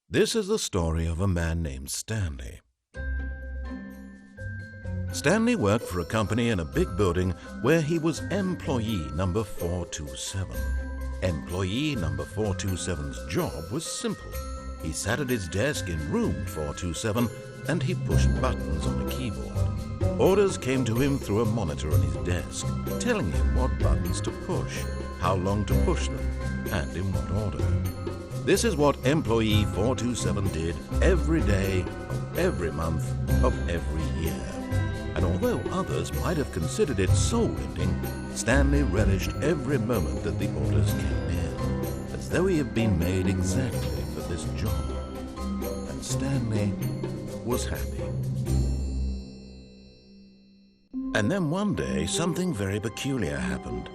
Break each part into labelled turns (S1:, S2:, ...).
S1: This is the story of a man named Stanley. Stanley worked for a company in a big building where he was employee number 427. Employee number 427's job was simple. He sat at his desk in room 427 and he pushed buttons on a keyboard. Orders came to him through a monitor on his desk, telling him what buttons to push, how long to push them, and in what order. This is what employee 427 did every day of every month of every year. And although others might have considered it soul-ending, Stanley relished every moment that the orders came in, as though he had been made exactly for this job. And Stanley was happy. And then one day, something very peculiar happened.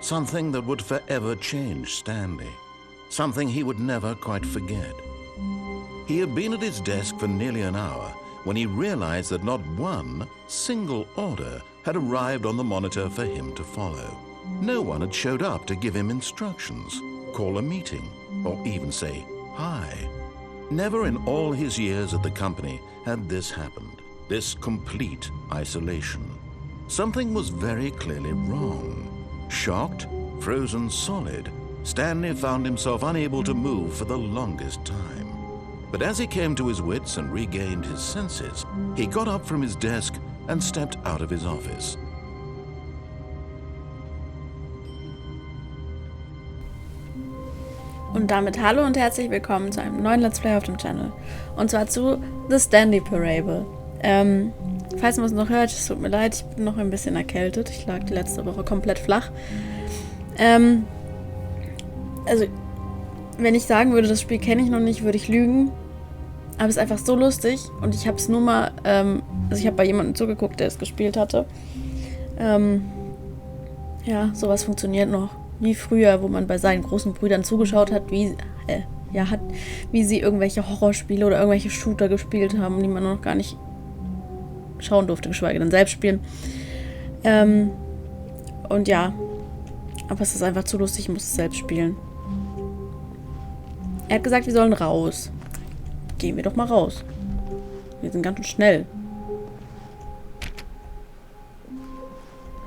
S1: Something that would forever change Stanley. Something he would never quite forget. He had been at his desk for nearly an hour when he realized that not one single order had arrived on the monitor for him to follow. No one had showed up to give him instructions, call a meeting, or even say hi. Never in all his years at the company had this happened, this complete isolation. Something was very clearly wrong. Shocked, frozen solid, Stanley found himself unable to move for the longest time. But as he came to his wits and regained his senses, he got up from his desk and stepped out of his office.
S2: Und damit hallo und herzlich willkommen zu einem neuen Let's Play auf dem Channel. Und zwar zu The Stanley Parable. Falls man es noch hört, es tut mir leid, ich bin noch ein bisschen erkältet. Ich lag die letzte Woche komplett flach. Also, wenn ich sagen würde, das Spiel kenne ich noch nicht, würde ich lügen. Aber es ist einfach so lustig. Und ich habe es nur mal, also ich habe bei jemandem zugeguckt, der es gespielt hatte. Ja, sowas funktioniert noch. Wie früher, wo man bei seinen großen Brüdern zugeschaut hat, wie sie irgendwelche Horrorspiele oder irgendwelche Shooter gespielt haben, die man noch gar nicht schauen durfte, geschweige denn selbst spielen. Und ja, aber es ist einfach zu lustig, ich muss es selbst spielen. Er hat gesagt, wir sollen raus. Gehen wir doch mal raus. Wir sind ganz schön schnell.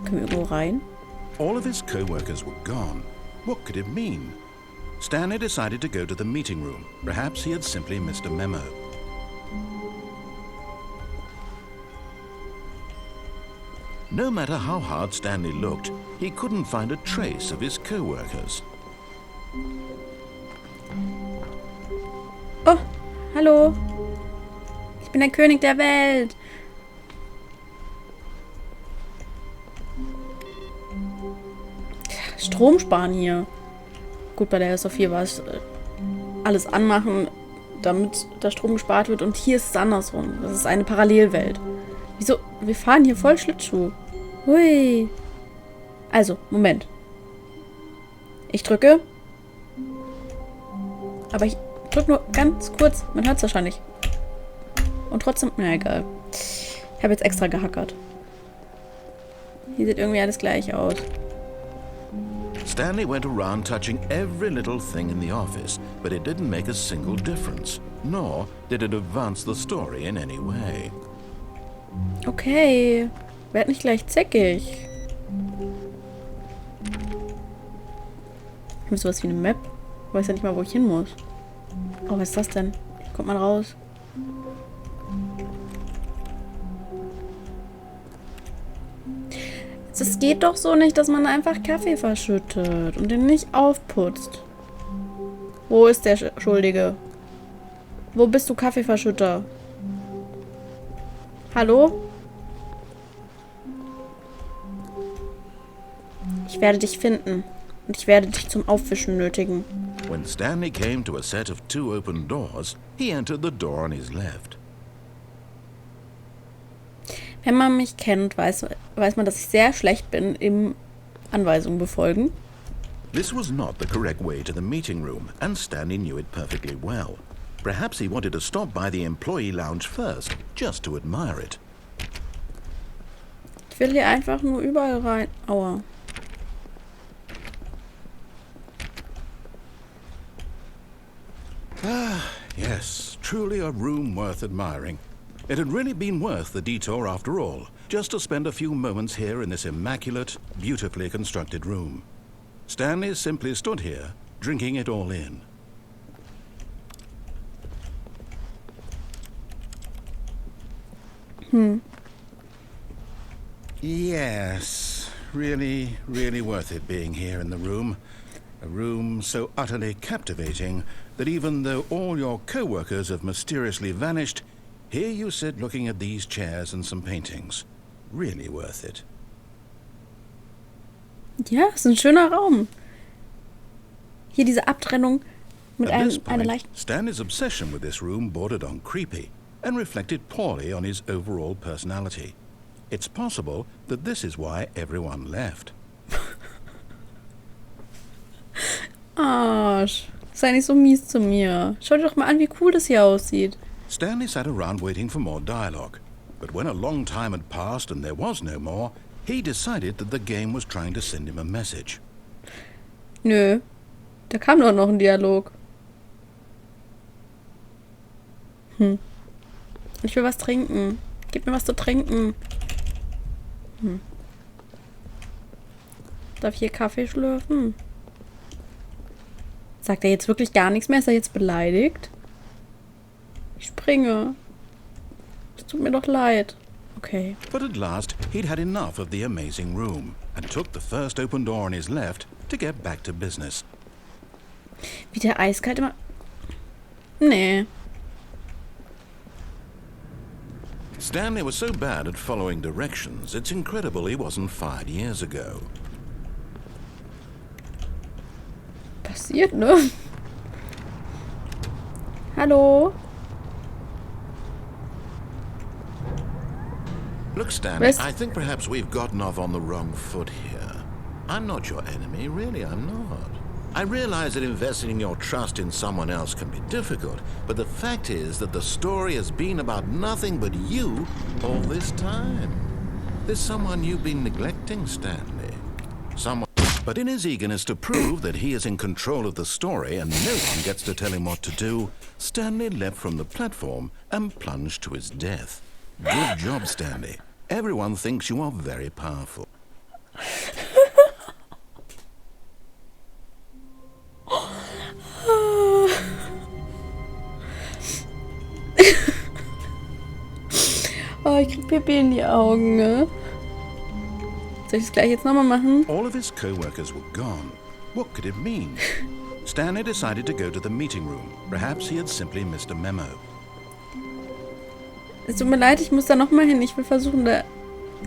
S2: Können wir irgendwo rein?
S1: All of his co-workers were gone. What could it mean? Stanley decided to go to the meeting room. Perhaps he had simply missed a memo. No matter how hard Stanley looked, he couldn't find a trace of his co-workers.
S2: Oh, hallo. Ich bin der König der Welt. Strom sparen hier. Gut, bei der S4 war es alles anmachen, damit der Strom gespart wird. Und hier ist es andersrum. Das ist eine Parallelwelt. Wieso? Wir fahren hier voll Schlittschuh. Hui. Also, Moment. Ich drücke. Aber ich drücke nur ganz kurz. Man hört es wahrscheinlich. Und trotzdem, na egal. Ich habe jetzt extra gehackert. Hier sieht irgendwie alles gleich aus.
S1: Stanley went around touching every little thing in the office, but it didn't make a single difference, nor did it advance the story in any way.
S2: Okay. Werd nicht gleich zickig. Ich habe sowas wie eine Map. Ich weiß ja nicht mal, wo ich hin muss. Oh, was ist das denn? Kommt man raus? Es geht doch so nicht, dass man einfach Kaffee verschüttet und den nicht aufputzt. Wo ist der Schuldige? Wo bist du, Kaffeeverschütter? Hallo? Ich werde dich finden und ich werde dich zum Aufwischen nötigen.
S1: When Stanley came to a set of two open doors, he entered the door on his left.
S2: Wenn man mich kennt, weiß man, dass ich sehr schlecht bin im Anweisungen befolgen.
S1: This was not the correct way to the meeting room, and Stanley knew it perfectly well. Perhaps he wanted to stop by the employee lounge first, just to admire it.
S2: Ich will hier einfach nur überall rein. Aua.
S1: Yes, truly a room worth admiring. It had really been worth the detour after all, just to spend a few moments here in this immaculate, beautifully constructed room. Stanley simply stood here, drinking it all in. Yes, really, really worth it being here in the room. A room so utterly captivating that even though all your co-workers have mysteriously vanished, here you sit looking at these chairs and some paintings. Really worth it.
S2: Ja, ist ein schöner Raum. Hier diese Abtrennung mit
S1: At this
S2: einer
S1: point,
S2: leichten...
S1: Stanley's obsession with this room bordered on creepy and reflected poorly on his overall personality. It's possible that this is why everyone left.
S2: Arsch. Sei nicht so mies zu mir. Schau dir doch mal an, wie cool das hier aussieht.
S1: Stanley sat around waiting for more dialogue, but when a long time had passed and there was no more, he decided that the game was trying to send him a message.
S2: Nö. Da kam doch noch ein Dialog. Ich will was trinken. Gib mir was zu trinken. Darf ich hier Kaffee schlürfen? Sagt er jetzt wirklich gar nichts mehr? Ist er jetzt beleidigt? Ich springe. Es tut mir doch leid. Okay.
S1: But at last, he'd had enough of the amazing room and took the first open door on his left to get back to business.
S2: Wie der eiskalt immer... Nee.
S1: Stanley was so bad at following directions, it's incredible he wasn't fired years ago.
S2: Passiert, ne? Hallo?
S1: Look, Stanley, I think perhaps we've gotten off on the wrong foot here. I'm not your enemy, really, I'm not. I realize that investing your trust in someone else can be difficult, but the fact is that the story has been about nothing but you all this time. There's someone you've been neglecting, Stanley. Someone... But in his eagerness to prove that he is in control of the story and no one gets to tell him what to do, Stanley leapt from the platform and plunged to his death. Good job, Stanley. Everyone thinks you are very powerful.
S2: Oh, ich krieg Pipi in die Augen, ne? Soll ich das gleich jetzt nochmal machen?
S1: All of his co-workers were gone. What could it mean? Stanley decided to go to the meeting room. Perhaps he had simply missed a memo.
S2: Es tut mir leid, ich muss da nochmal hin. Ich will versuchen, da...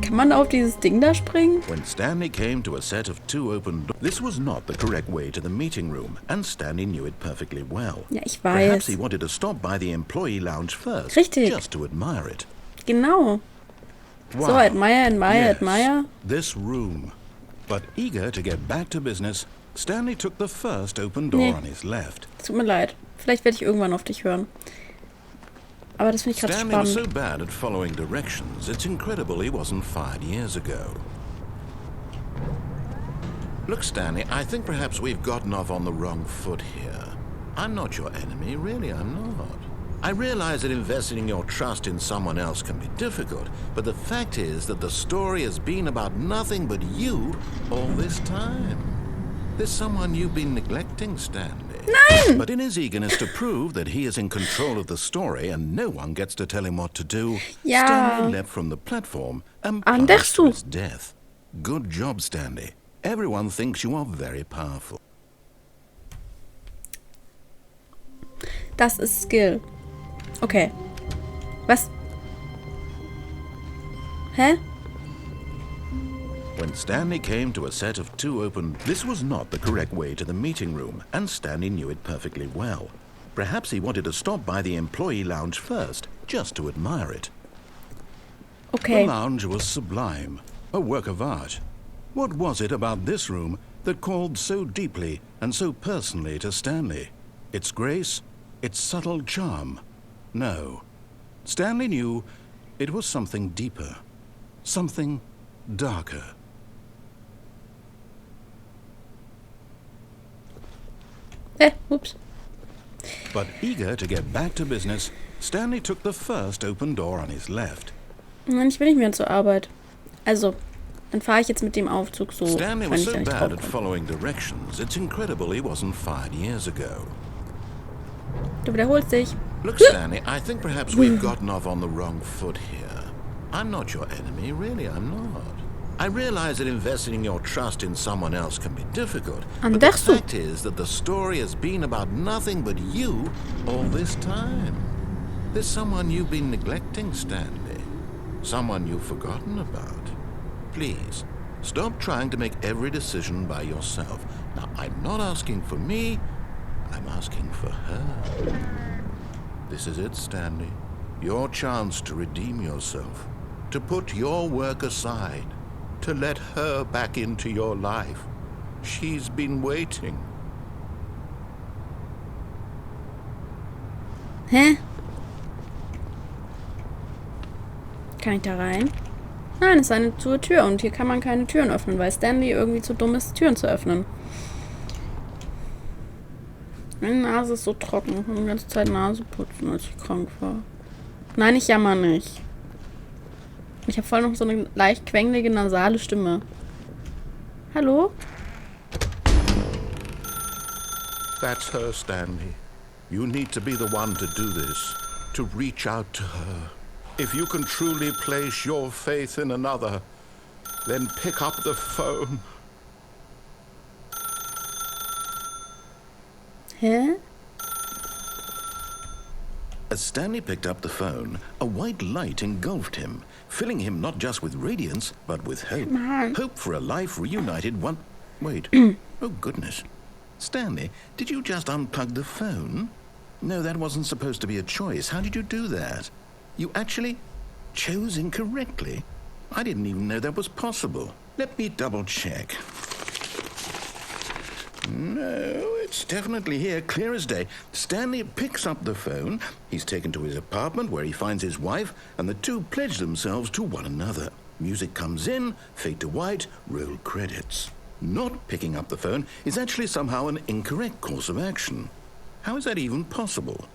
S2: Kann man da auf dieses Ding da springen?
S1: When Stanley came to a set of two open doors, this was not the correct way to the meeting room, and Stanley knew it perfectly well.
S2: Ja, ich
S1: Perhaps
S2: weiß.
S1: he wanted to stop by the employee lounge first,
S2: Richtig.
S1: just to admire it.
S2: Genau.
S1: Wow.
S2: So, admire,
S1: Yes,
S2: admire.
S1: this room. But eager to get back to business, Stanley took the first open door
S2: Nee.
S1: on his left.
S2: Es tut mir leid. Vielleicht werde ich irgendwann auf dich hören. Aber das finde ich gerade
S1: Stanley was
S2: spannend.
S1: so bad at following directions, it's incredible he wasn't fired years ago. Look, Stanley, I think perhaps we've gotten off on the wrong foot here. I'm not your enemy, really, I'm not. I realize that investing your trust in someone else can be difficult, but the fact is that the story has been about nothing but you all this time. There's someone you've been neglecting, Stanley.
S2: Nein!
S1: But in his eagerness to prove that he is in control of the story and no one gets to tell him what to do,
S2: Ja.
S1: Stanley leapt from the platform and
S2: An
S1: plunged
S2: darfst
S1: to
S2: du.
S1: his death. Good job, Stanley. Everyone thinks you are very powerful.
S2: Das ist Skill. Okay. Was? Hä?
S1: When Stanley came to a set of two open... This was not the correct way to the meeting room, and Stanley knew it perfectly well. Perhaps he wanted to stop by the employee lounge first, just to admire it.
S2: Okay.
S1: The lounge was sublime, a work of art. What was it about this room that called so deeply and so personally to Stanley? Its grace? Its subtle charm? No. Stanley knew it was something deeper, something darker.
S2: Ups.
S1: But eager to get back to business, Stanley took the first open door on his left.
S2: Nein, ich will nicht mehr zur Arbeit. Also, dann fahre ich jetzt mit dem Aufzug so.
S1: Stanley was
S2: wenn ich
S1: so
S2: da nicht
S1: bad at
S2: draufkomme.
S1: following directions, it's incredible he wasn't fired years ago.
S2: Du wiederholst dich.
S1: Look, Stanley, I think perhaps we've gotten off on the wrong foot here. I'm not your enemy, really, I'm not. I realize that investing your trust in someone else can be difficult, but the fact is that the story has been about nothing but you all this time. There's someone you've been neglecting, Stanley. Someone you've forgotten about. Please, stop trying to make every decision by yourself. Now, I'm not asking for me, I'm asking for her. This is it, Stanley. Your chance to redeem yourself. To put your work aside. To let her back into your life. She's been waiting.
S2: Hä? Kann ich da rein? Nein, es ist eine zur Tür und hier kann man keine Türen öffnen, weil Stanley irgendwie zu dumm ist, Türen zu öffnen. Meine Nase ist so trocken. Ich muss die ganze Zeit Nase putzen, als ich krank war. Nein, ich jammer nicht. Ich habe voll noch so eine leicht quengelige, nasale Stimme. Hallo?
S1: That's her, Stanley. You need to be the one to do this. To reach out to her. If you can truly place your faith in another, then pick up the phone.
S2: Hä?
S1: As Stanley picked up the phone, a white light engulfed him, filling him not just with radiance, but with hope. Hope for a life reunited one... Wait. Oh, goodness. Stanley, did you just unplug the phone? No, that wasn't supposed to be a choice. How did you do that? You actually chose incorrectly. I didn't even know that was possible. Let me double-check. No, it's definitely here, clear as day. Stanley picks up the phone. He's taken to his apartment where he finds his wife, and the two pledge themselves to one another. Music comes in, fade to white, roll credits. Not picking up the phone is actually somehow an incorrect course of action. How is that even possible?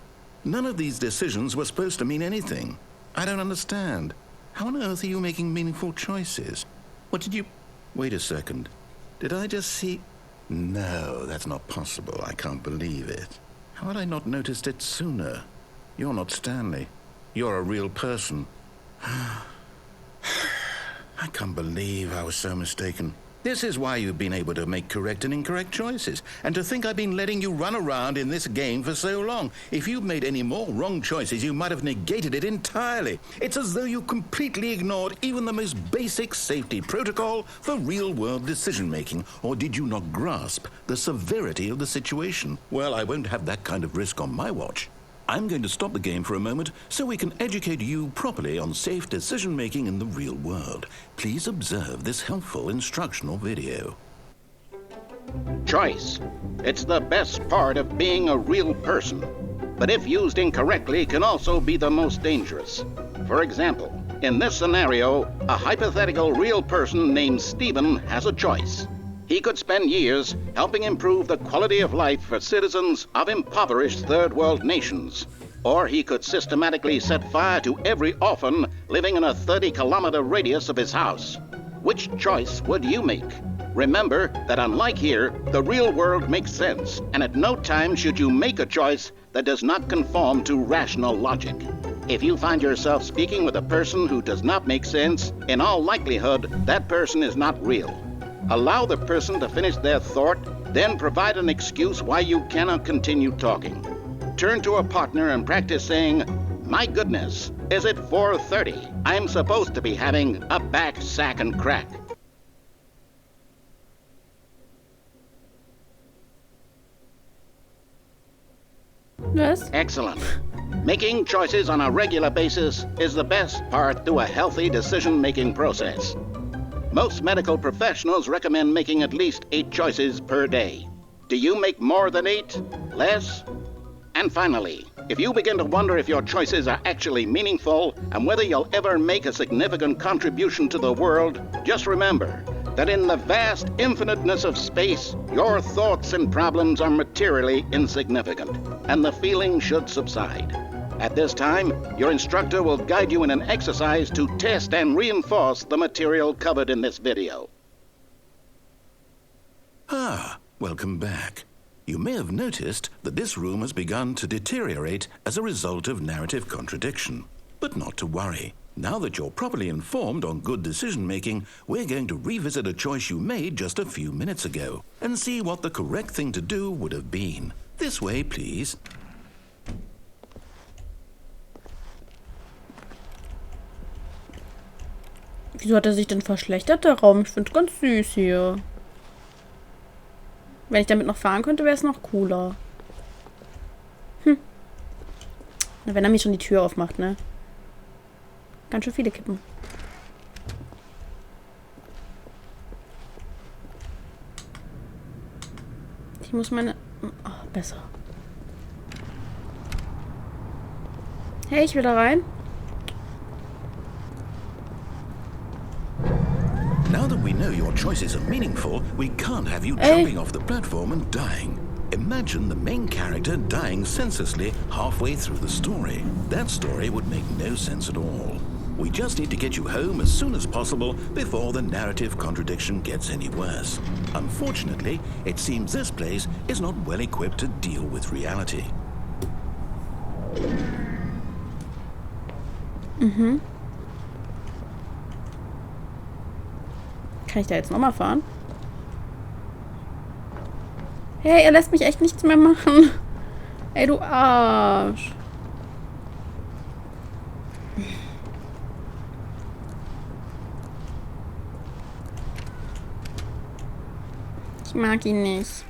S1: None of these decisions were supposed to mean anything. I don't understand. How on earth are you making meaningful choices? What did you... Wait a second. Did I just see... No, that's not possible. I can't believe it. How had I not noticed it sooner? You're not Stanley. You're a real person. I can't believe I was so mistaken. This is why you've been able to make correct and incorrect choices. And to think I've been letting you run around in this game for so long. If you'd made any more wrong choices, you might have negated it entirely. It's as though you completely ignored even the most basic safety protocol for real-world decision-making. Or did you not grasp the severity of the situation? Well, I won't have that kind of risk on my watch. I'm going to stop the game for a moment so we can educate you properly on safe decision-making in the real world. Please observe this helpful instructional video.
S3: Choice. It's the best part of being a real person. But if used incorrectly, can also be the most dangerous. For example, in this scenario, a hypothetical real person named Stephen has a choice. He could spend years helping improve the quality of life for citizens of impoverished third world nations. Or he could systematically set fire to every orphan living in a 30-kilometer radius of his house. Which choice would you make? Remember that unlike here, the real world makes sense, and at no time should you make a choice that does not conform to rational logic. If you find yourself speaking with a person who does not make sense, in all likelihood, that person is not real. Allow the person to finish their thought, then provide an excuse why you cannot continue talking. Turn to a partner and practice saying, "My goodness, is it 4:30? I'm supposed to be having a back, sack, and crack."
S2: Was?
S3: Excellent. Making choices on a regular basis is the best part to a healthy decision-making process. Most medical professionals recommend making at least 8 choices per day. Do you make more than 8? Less? And finally, If you begin to wonder if your choices are actually meaningful and whether you'll ever make a significant contribution to the world, just remember that in the vast infiniteness of space, your thoughts and problems are materially insignificant, and the feeling should subside. At this time, your instructor will guide you in an exercise to test and reinforce the material covered in this video.
S1: Ah, welcome back. You may have noticed that this room has begun to deteriorate as a result of narrative contradiction. But not to worry. Now that you're properly informed on good decision-making, we're going to revisit a choice you made just a few minutes ago and see what the correct thing to do would have been. This way, please.
S2: Wieso hat er sich denn verschlechtert, der Raum? Ich finde es ganz süß hier. Wenn ich damit noch fahren könnte, wäre es noch cooler. Na, wenn er mir schon die Tür aufmacht, ne? Ganz schön viele Kippen. Ich muss meine... Oh, besser. Hey, ich will da rein.
S1: Now that we know your choices are meaningful, we can't have you jumping off the platform and dying. Imagine the main character dying senselessly halfway through the story. That story would make no sense at all. We just need to get you home as soon as possible before the narrative contradiction gets any worse. Unfortunately, it seems this place is not well equipped to deal with reality.
S2: Kann ich da jetzt nochmal fahren? Hey, er lässt mich echt nichts mehr machen. Ey, du Arsch. Ich mag ihn nicht.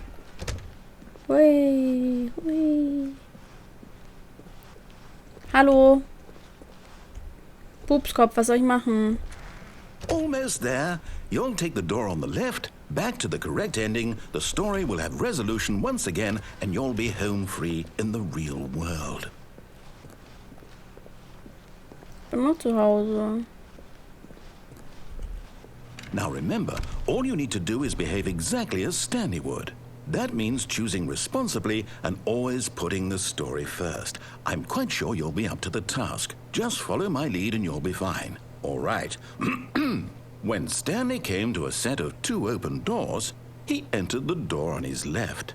S2: Hui, hui. Hallo. Pupskopf, was soll ich machen?
S1: Almost there. You'll take the door on the left, back to the correct ending, the story will have resolution once again, and you'll be home free in the real world.
S2: Ich bin noch zu Hause.
S1: Now remember, all you need to do is behave exactly as Stanley would. That means choosing responsibly and always putting the story first. I'm quite sure you'll be up to the task. Just follow my lead and you'll be fine. All right. When Stanley came to a set of 2 open doors, he entered the door on his left.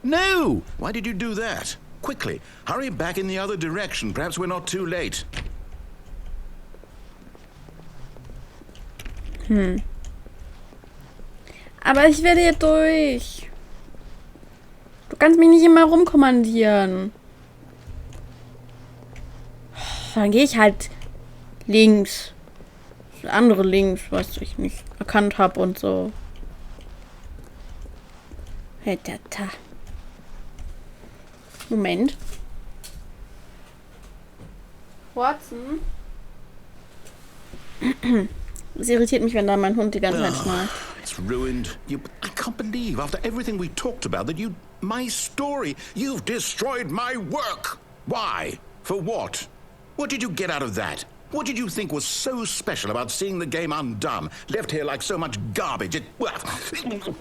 S1: No! Why did you do that? Quickly, hurry back in the other direction. Perhaps we're not too late.
S2: Aber ich werde hier durch. Du kannst mich nicht immer rumkommandieren. Dann gehe ich halt links. Das andere links, was ich nicht erkannt habe und so. Hey, da. Moment. Watson? Es irritiert mich, wenn da mein Hund die ganze Zeit schnarcht.
S1: It's ruined. I can't believe, after everything we talked about, that my story, you've destroyed my work. Why? For what? What did you get out of that? What did you think was so special about seeing the game undone, left here like so much garbage?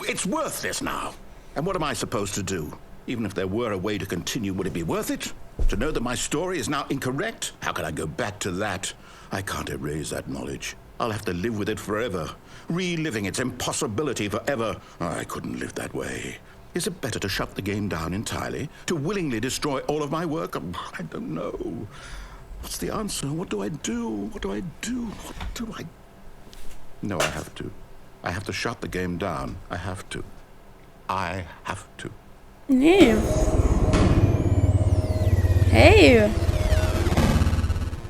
S1: It's worthless now. And what am I supposed to do? Even if there were a way to continue, would it be worth it? To know that my story is now incorrect? How can I go back to that? I can't erase that knowledge. I'll have to live with it forever, reliving its impossibility forever. I couldn't live that way. Is it better to shut the game down entirely? To willingly destroy all of my work? I don't know. What's the answer? What do I do? What do I do? What do I... No, I have to. I have to shut the game down. I have to. I have to.
S2: Nee. Hey.